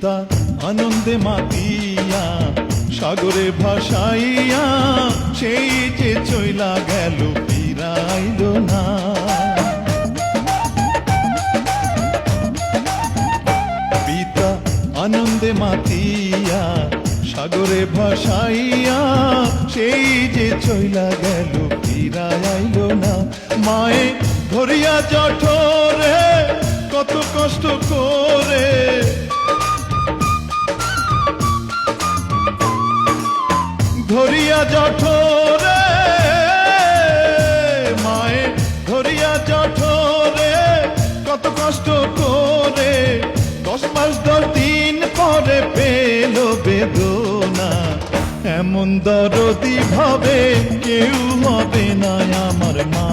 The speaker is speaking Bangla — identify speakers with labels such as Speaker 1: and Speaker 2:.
Speaker 1: পিতা আনন্দে মাতিয়া সাগরে ভাসাইয়া সেই যে চইলা গেল ফিরাইল না। পিতা আনন্দে মাতিয়া সাগরে ভাসাইয়া সেই যে চইলা গেল ফিরাইল না। মায়ে ধরিয়া জঠরে কত কষ্ট করে, ধরিয়া জঠরে মায়ে ধরিয়া জঠরে কত কষ্ট করে 10 মাস 10 দিন পরে পেল বেদনা। এমন দরদি ভাবে কেউ হবে না আমার মা।